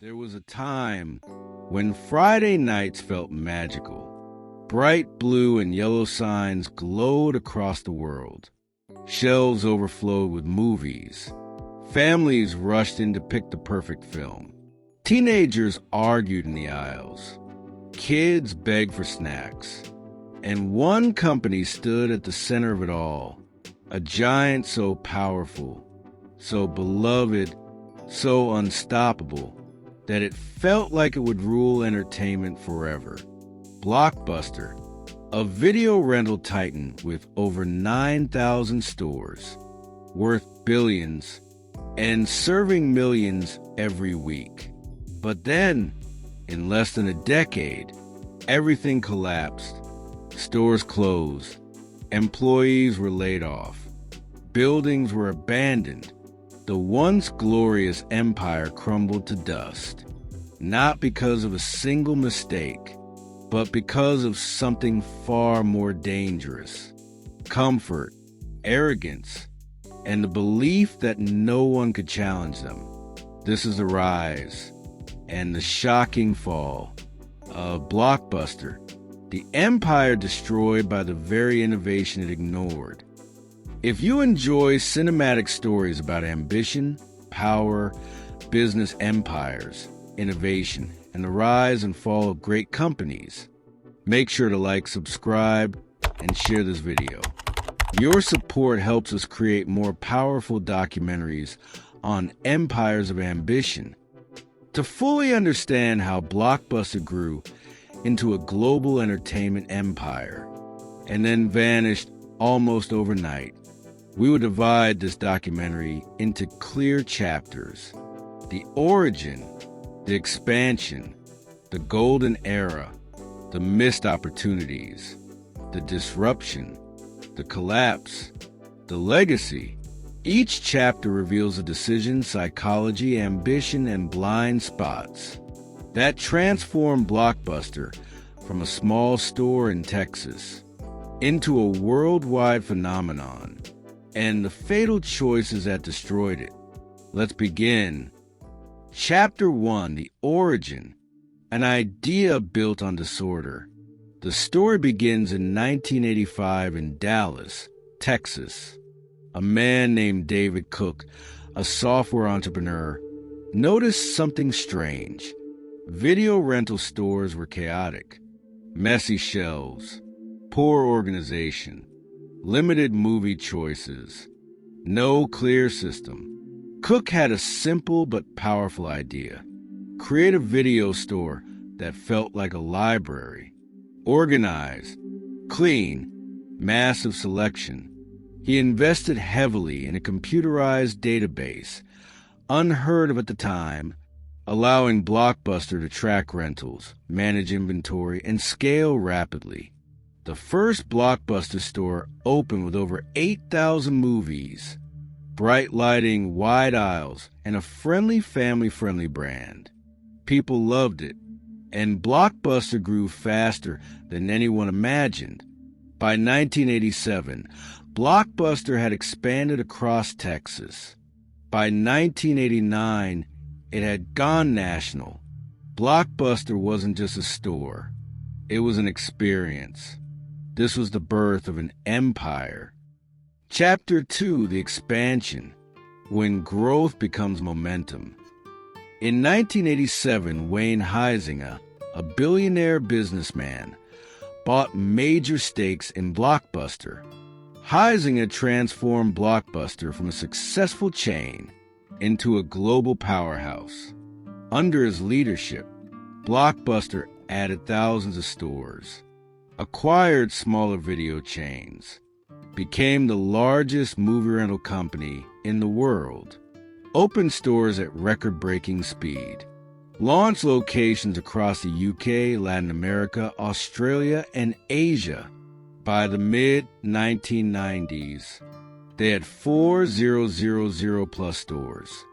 There was a time when Friday nights felt magical. Bright blue and yellow signs glowed across the world. Shelves overflowed with movies. Families rushed in to pick the perfect film. Teenagers argued in the aisles. Kids begged for snacks. And one company stood at the center of it all. A giant so powerful, so beloved, so unstoppable, that it felt like it would rule entertainment forever. Blockbuster, a video rental titan with over 9,000 stores, worth billions, and serving millions every week. But then, in less than a decade, everything collapsed. Stores closed. Employees were laid off. Buildings were abandoned. The once glorious empire crumbled to dust, not because of a single mistake, but because of something far more dangerous: comfort, arrogance, and the belief that no one could challenge them. This is the rise and the shocking fall of Blockbuster, the empire destroyed by the very innovation it ignored. If you enjoy cinematic stories about ambition, power, business empires, innovation, and the rise and fall of great companies, make sure to like, subscribe, and share this video. Your support helps us create more powerful documentaries on empires of ambition. To fully understand how Blockbuster grew into a global entertainment empire and then vanished almost overnight, we will divide this documentary into clear chapters: the origin, the expansion, the golden era, the missed opportunities, the disruption, the collapse, the legacy. Each chapter reveals a decision, psychology, ambition, and blind spots that transformed Blockbuster from a small store in Texas into a worldwide phenomenon, and the fatal choices that destroyed it. Let's begin. Chapter 1, the origin, an idea built on disorder. The story begins in 1985 in Dallas, Texas. A man named David Cook, a software entrepreneur, noticed something strange. Video rental stores were chaotic. Messy shelves, poor organization, limited movie choices, no clear system. Cook had a simple but powerful idea: create a video store that felt like a library. Organized, clean, massive selection. He invested heavily in a computerized database, unheard of at the time, allowing Blockbuster to track rentals, manage inventory, and scale rapidly. The first Blockbuster store opened with over 8,000 movies, bright lighting, wide aisles, and a friendly, family-friendly brand. People loved it, and Blockbuster grew faster than anyone imagined. By 1987, Blockbuster had expanded across Texas. By 1989, it had gone national. Blockbuster wasn't just a store. It was an experience. This was the birth of an empire. Chapter 2, the expansion, when growth becomes momentum. In 1987, Wayne Huizinga, a billionaire businessman, bought major stakes in Blockbuster. Huizinga transformed Blockbuster from a successful chain into a global powerhouse. Under his leadership, Blockbuster added thousands of stores, acquired smaller video chains, became the largest movie rental company in the world, opened stores at record-breaking speed, launched locations across the UK, Latin America, Australia, and Asia. By the mid-1990s, they had 4,000+ stores,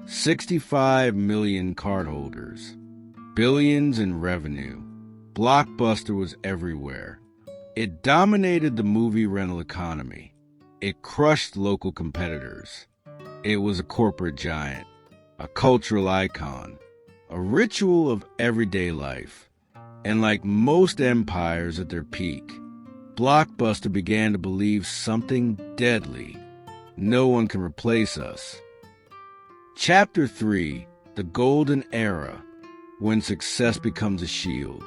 65 million cardholders, billions in revenue. Blockbuster was everywhere. It dominated the movie rental economy. It crushed local competitors. It was a corporate giant, a cultural icon, a ritual of everyday life. And like most empires at their peak, Blockbuster began to believe something deadly. No one can replace us. Chapter 3, The Golden Era, when success becomes a shield.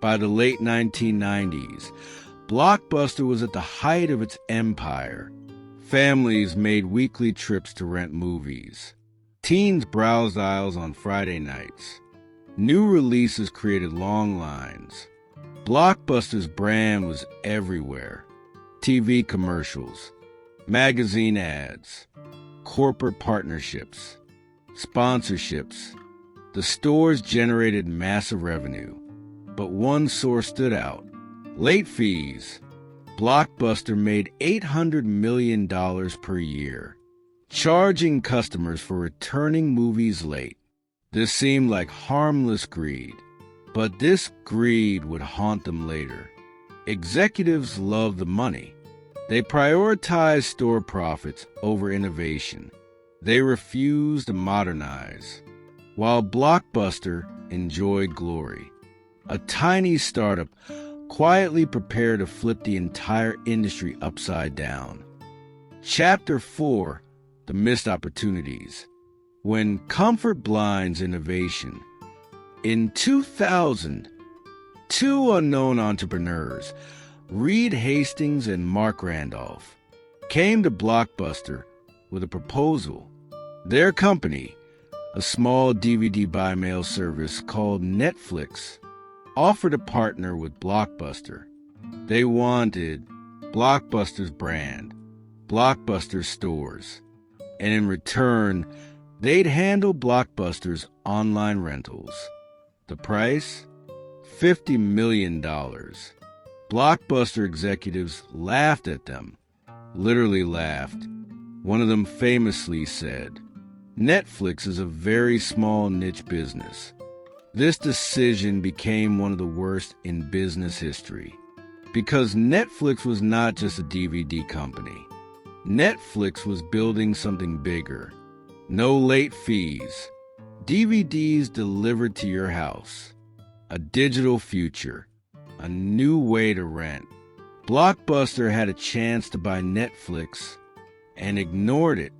By the late 1990s, Blockbuster was at the height of its empire. Families made weekly trips to rent movies. Teens browsed aisles on Friday nights. New releases created long lines. Blockbuster's brand was everywhere. TV commercials, magazine ads, corporate partnerships, sponsorships. The stores generated massive revenue, but one source stood out: late fees. Blockbuster made $800 million per year, charging customers for returning movies late. This seemed like harmless greed, but this greed would haunt them later. Executives loved the money. They prioritized store profits over innovation. They refused to modernize, while Blockbuster enjoyed glory. A tiny startup quietly prepared to flip the entire industry upside down. Chapter 4, The Missed Opportunities, when comfort blinds innovation. In 2000, two unknown entrepreneurs, Reed Hastings and Mark Randolph, came to Blockbuster with a proposal. Their company, a small DVD buy mail service called Netflix, offered to partner with Blockbuster. They wanted Blockbuster's brand, Blockbuster stores, and in return, they'd handle Blockbuster's online rentals. The price? $50 million. Blockbuster executives laughed at them, literally laughed. One of them famously said, "Netflix is a very small niche business." This decision became one of the worst in business history, because Netflix was not just a DVD company. Netflix was building something bigger. No late fees. DVDs delivered to your house. A digital future. A new way to rent. Blockbuster had a chance to buy Netflix and ignored it.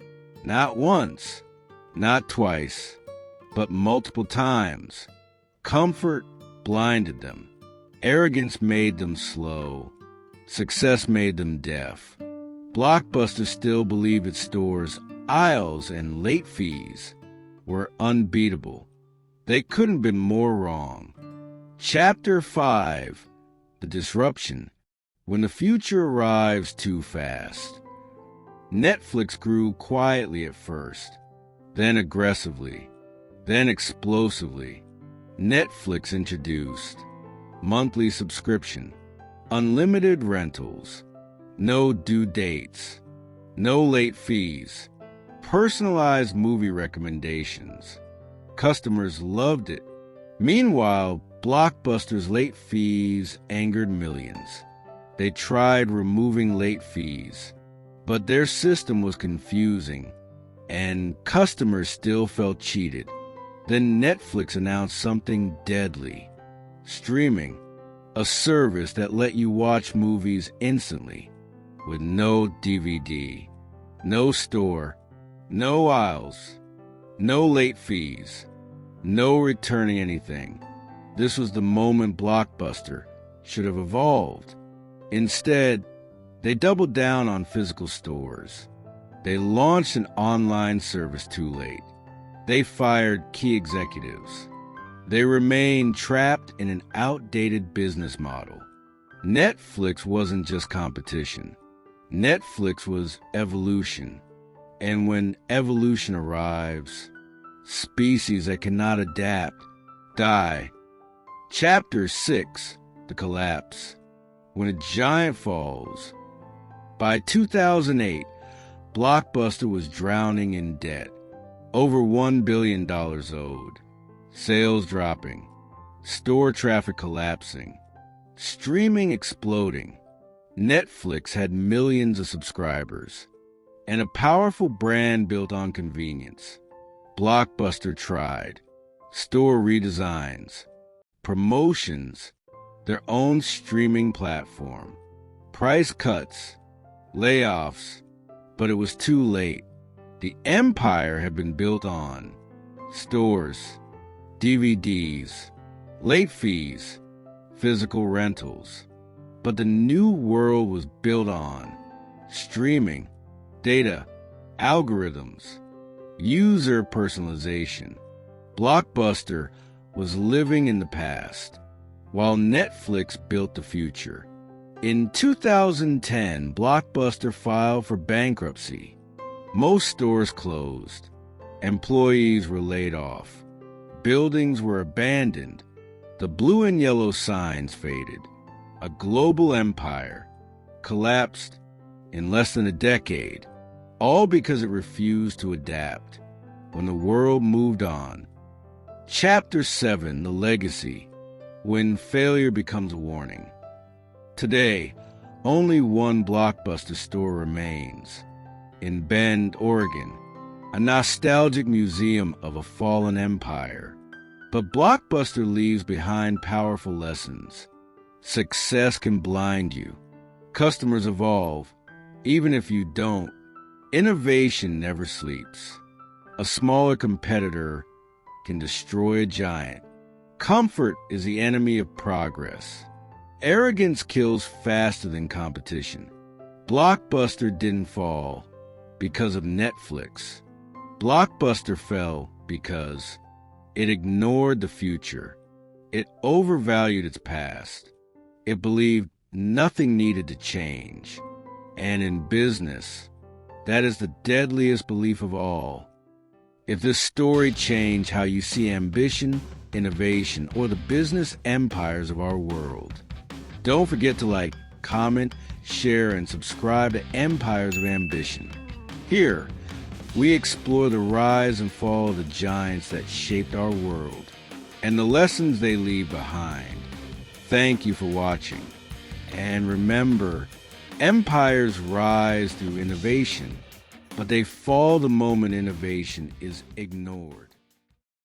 Not once, not twice, but multiple times. Comfort blinded them. Arrogance made them slow. Success made them deaf. Blockbuster still believed its stores, aisles, and late fees were unbeatable. They couldn't have been more wrong. Chapter 5, The Disruption, when the future arrives too fast. Netflix grew quietly at first, then aggressively, then explosively. Netflix introduced monthly subscription, unlimited rentals, no due dates, no late fees, personalized movie recommendations. Customers loved it. Meanwhile, Blockbuster's late fees angered millions. They tried removing late fees, but their system was confusing, and customers still felt cheated. Then Netflix announced something deadly: streaming, a service that let you watch movies instantly, with no DVD, no store, no aisles, no late fees, no returning anything. This was the moment Blockbuster should have evolved. Instead, they doubled down on physical stores. They launched an online service too late. They fired key executives. They remained trapped in an outdated business model. Netflix wasn't just competition. Netflix was evolution. And when evolution arrives, species that cannot adapt die. Chapter 6, The Collapse, when a giant falls. By 2008, Blockbuster was drowning in debt. Over $1 billion owed. Sales dropping. Store traffic collapsing. Streaming exploding. Netflix had millions of subscribers and a powerful brand built on convenience. Blockbuster tried. store redesigns, promotions, their own streaming platform, price cuts, layoffs, but it was too late. The empire had been built on stores, DVDs, late fees, physical rentals. But the new world was built on streaming, data, algorithms, user personalization. Blockbuster was living in the past, while Netflix built the future. In 2010, Blockbuster filed for bankruptcy. Most stores closed. Employees were laid off. Buildings were abandoned. The blue and yellow signs faded. A global empire collapsed in less than a decade, all because it refused to adapt. When the world moved on. Chapter 7, The Legacy, when failure becomes a warning. Today, only one Blockbuster store remains. In Bend, Oregon, a nostalgic museum of a fallen empire. But Blockbuster leaves behind powerful lessons. Success can blind you. Customers evolve, even if you don't. Innovation never sleeps. A smaller competitor can destroy a giant. Comfort is the enemy of progress. Arrogance kills faster than competition. Blockbuster didn't fall because of Netflix. Blockbuster fell because it ignored the future. It overvalued its past. It believed nothing needed to change. And in business, that is the deadliest belief of all. If this story changed how you see ambition, innovation, or the business empires of our world, don't forget to like, comment, share, and subscribe to Empires of Ambition. Here, we explore the rise and fall of the giants that shaped our world and the lessons they leave behind. Thank you for watching. And remember, empires rise through innovation, but they fall the moment innovation is ignored.